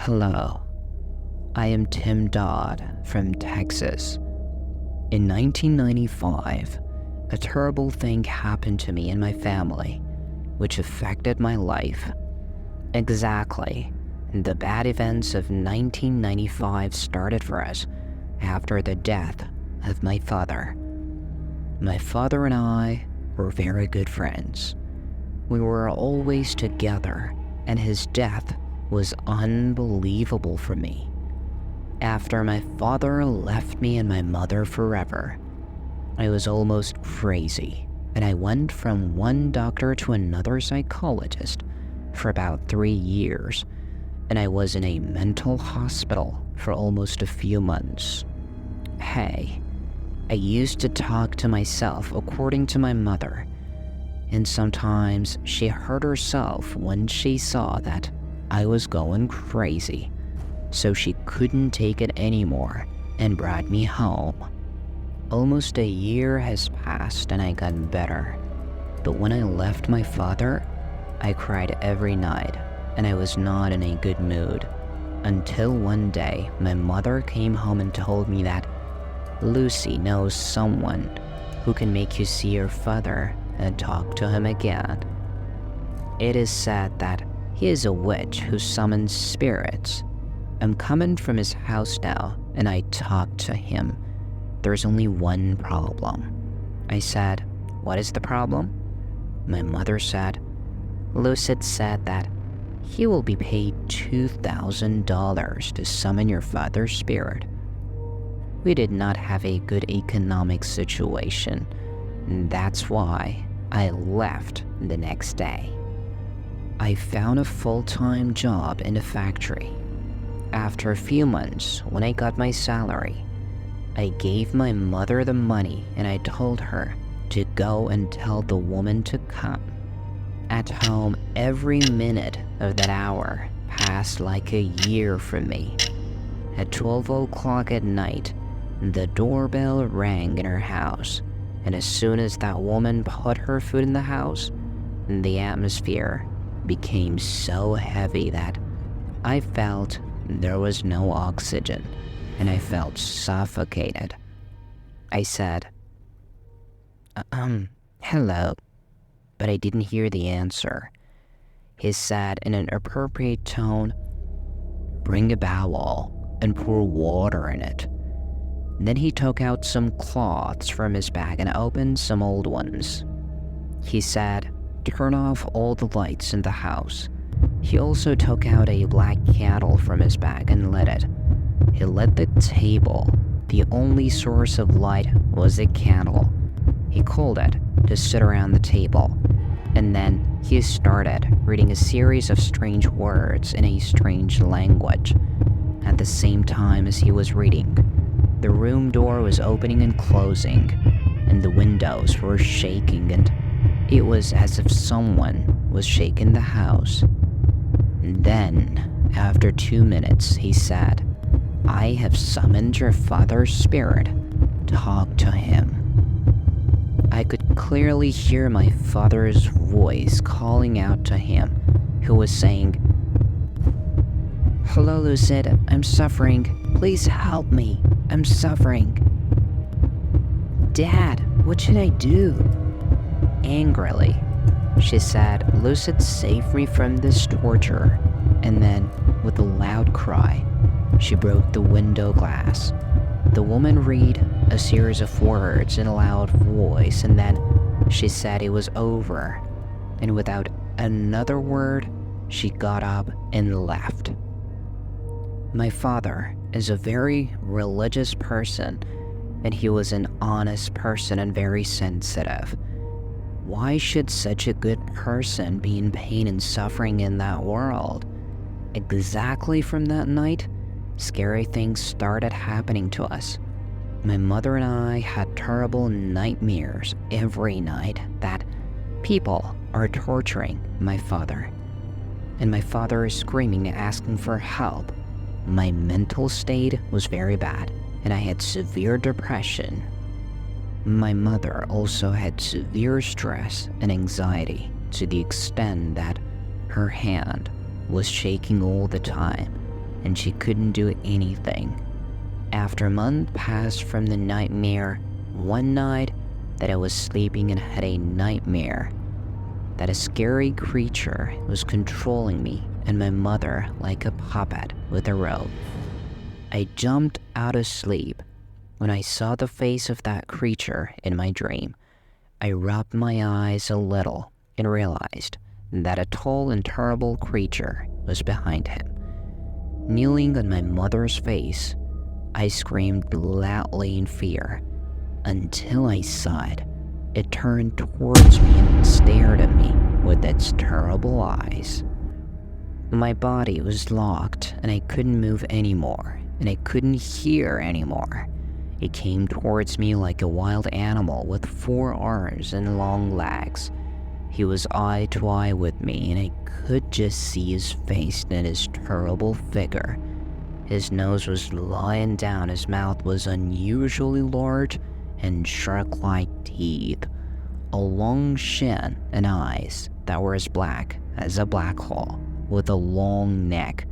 Hello, I am Tim Dodd from Texas. In 1995, a terrible thing happened to me and my family, which affected my life. Exactly, the bad events of 1995 started for us after the death of my father. My father and I were very good friends. We were always together, and his death was unbelievable for me. After my father left me and my mother forever, I was almost crazy, and I went from one doctor to another psychologist for about 3 years, and I was in a mental hospital for almost a few months. Hey, I used to talk to myself according to my mother, and sometimes she hurt herself when she saw that I was going crazy, so she couldn't take it anymore and brought me home. Almost a year has passed and I got better, but when I left my father, I cried every night and I was not in a good mood, until one day my mother came home and told me that Lucy knows someone who can make you see your father and talk to him again. It is said that he is a witch who summons spirits. I'm coming from his house now, and I talked to him. There's only one problem. I said, "What is the problem?" My mother said, "Lucid said that he will be paid $2,000 to summon your father's spirit." We did not have a good economic situation. That's why I left the next day. I found a full-time job in a factory. After a few months, when I got my salary, I gave my mother the money and I told her to go and tell the woman to come. At home, every minute of that hour passed like a year for me. At 12 o'clock at night, the doorbell rang in her house, and as soon as that woman put her foot in the house, the atmosphere became so heavy that I felt there was no oxygen, and I felt suffocated. I said, hello, but I didn't hear the answer. He said in an appropriate tone, "Bring a bowl and pour water in it." Then he took out some cloths from his bag and opened some old ones. He said, "Turn off all the lights in the house." He also took out a black candle from his bag and lit it. He lit the table. The only source of light was a candle. He called it to sit around the table, and then he started reading a series of strange words in a strange language. At the same time as he was reading, the room door was opening and closing, and the windows were shaking, and it was as if someone was shaking the house. Then, after 2 minutes, he said, "I have summoned your father's spirit. Talk to him." I could clearly hear my father's voice calling out to him, who was saying, "Hello, Lucid, I'm suffering. Please help me. I'm suffering." "Dad, what should I do?" Angrily, she said, "Lucid, save me from this torture." And then, with a loud cry, she broke the window glass. The woman read a series of words in a loud voice, and then she said it was over. And without another word, she got up and left. My father is a very religious person, and he was an honest person and very sensitive. Why should such a good person be in pain and suffering in that world? Exactly from that night, scary things started happening to us. My mother and I had terrible nightmares every night that people are torturing my father. And my father is screaming and asking for help. My mental state was very bad, and I had severe depression. My mother also had severe stress and anxiety to the extent that her hand was shaking all the time, and she couldn't do anything. After a month passed from the nightmare, one night that I was sleeping and had a nightmare that a scary creature was controlling me and my mother like a puppet with a rope. I jumped out of sleep when I saw the face of that creature in my dream. I rubbed my eyes a little and realized that a tall and terrible creature was behind him. Kneeling on my mother's face, I screamed loudly in fear until I saw it. It turned towards me and stared at me with its terrible eyes. My body was locked and I couldn't move anymore, and I couldn't hear anymore. It came towards me like a wild animal with 4 arms and long legs. He was eye to eye with me, and I could just see his face and his terrible figure. His nose was lying down, his mouth was unusually large and shark-like teeth, a long chin and eyes that were as black as a black hole, with a long neck,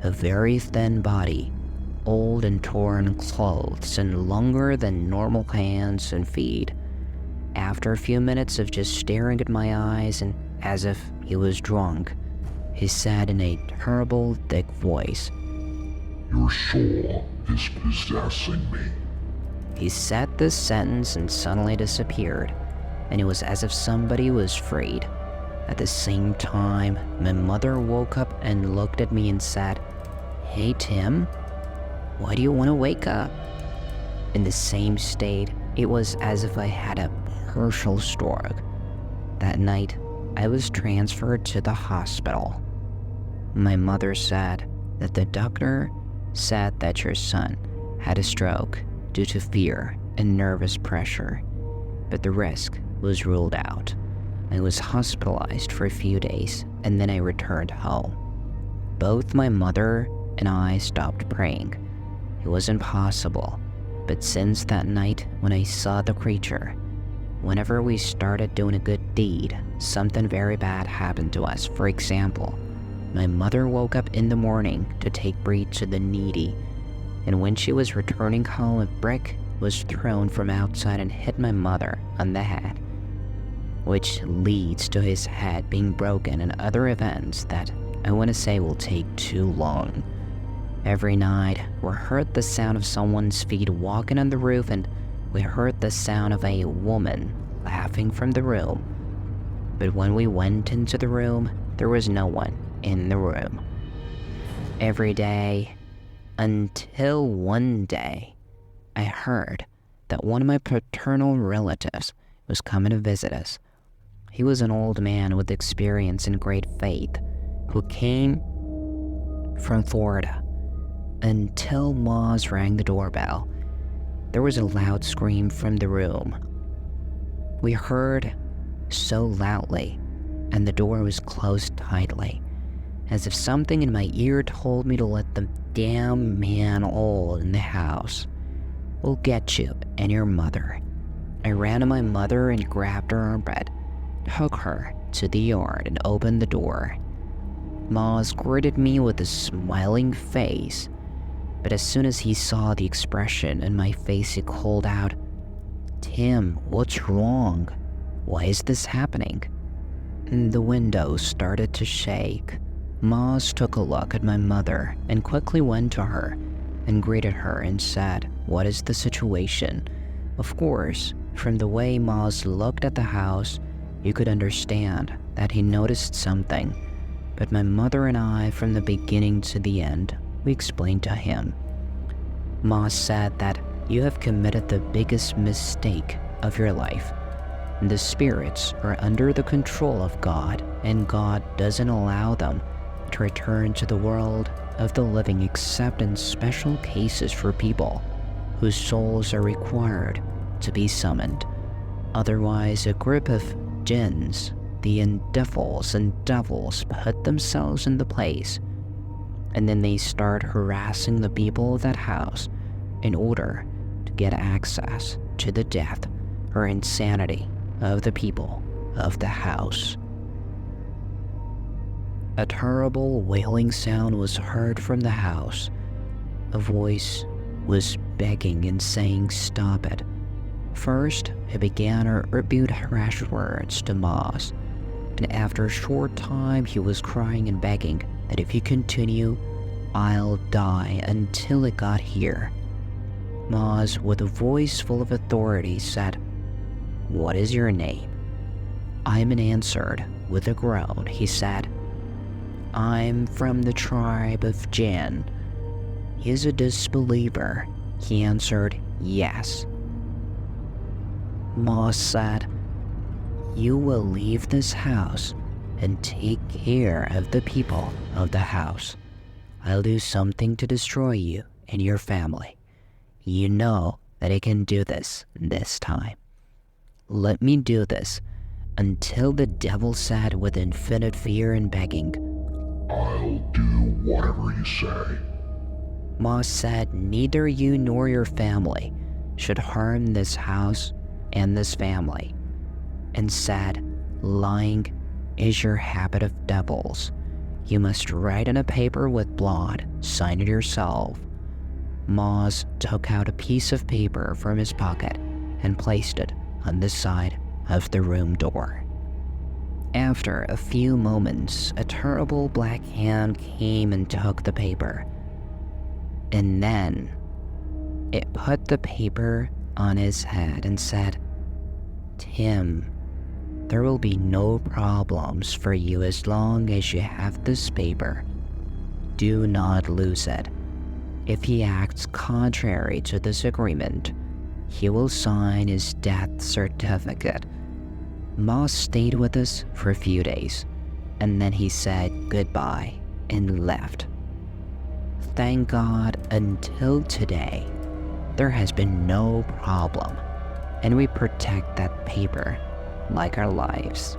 a very thin body, old and torn clothes, and longer than normal hands and feet. After a few minutes of just staring at my eyes and as if he was drunk, he said in a terrible, thick voice, "Your soul is possessing me." He said this sentence and suddenly disappeared, and it was as if somebody was freed. At the same time, my mother woke up and looked at me and said, "Hey Tim, why do you want to wake up?" In the same state, it was as if I had a partial stroke. That night, I was transferred to the hospital. My mother said that the doctor said that your son had a stroke due to fear and nervous pressure, but the risk was ruled out. I was hospitalized for a few days and then I returned home. Both my mother and I stopped praying. It was impossible, but since that night when I saw the creature, whenever we started doing a good deed, something very bad happened to us. For example, my mother woke up in the morning to take bread to the needy, and when she was returning home, a brick was thrown from outside and hit my mother on the head, which leads to his head being broken and other events that I want to say will take too long. Every night, we heard the sound of someone's feet walking on the roof, and we heard the sound of a woman laughing from the room. But when we went into the room, there was no one in the room. Every day, until one day, I heard that one of my paternal relatives was coming to visit us. He was an old man with experience and great faith who came from Florida. Until Moz rang the doorbell, there was a loud scream from the room. We heard so loudly, and the door was closed tightly, as if something in my ear told me to let the damn man old in the house will get you and your mother. I ran to my mother and grabbed her on bed, took her to the yard and opened the door. Moz greeted me with a smiling face, but as soon as he saw the expression in my face, he called out, "Tim, what's wrong? Why is this happening?" The window started to shake. Moz took a look at my mother and quickly went to her and greeted her and said, "What is the situation?" Of course, from the way Moz looked at the house, you could understand that he noticed something, but my mother and I, from the beginning to the end, we explained to him. Moz said that you have committed the biggest mistake of your life. The spirits are under the control of God, and God doesn't allow them to return to the world of the living except in special cases for people whose souls are required to be summoned. Otherwise, a group of jinns, the individuals and devils, put themselves in the place, and then they start harassing the people of that house in order to get access to the death or insanity of the people of the house. A terrible wailing sound was heard from the house. A voice was begging and saying, "Stop it." First, it began to repeat harsh words to Moss, and after a short time he was crying and begging that if you continue, I'll die until it got here. Moss, with a voice full of authority, said, "What is your name?" Iman answered with a groan. He said, "I'm from the tribe of Jin." "Is a disbeliever?" He answered, "Yes." Moss said, "You will leave this house and take care of the people of the house. I'll do something to destroy you and your family. You know that I can do this time. Let me do this until," the devil said with infinite fear and begging. "I'll do whatever you say." Moss said, "Neither you nor your family should harm this house and this family," and said, "Lying is your habit of devils. You must write on a paper with blood, sign it yourself." Moss took out a piece of paper from his pocket and placed it on the side of the room door. After a few moments, a terrible black hand came and took the paper. And then it put the paper on his head and said, "Tim, there will be no problems for you as long as you have this paper. Do not lose it. If he acts contrary to this agreement, he will sign his death certificate." Moss stayed with us for a few days, and then he said goodbye and left. Thank God, until today, there has been no problem, and we protect that paper like our lives.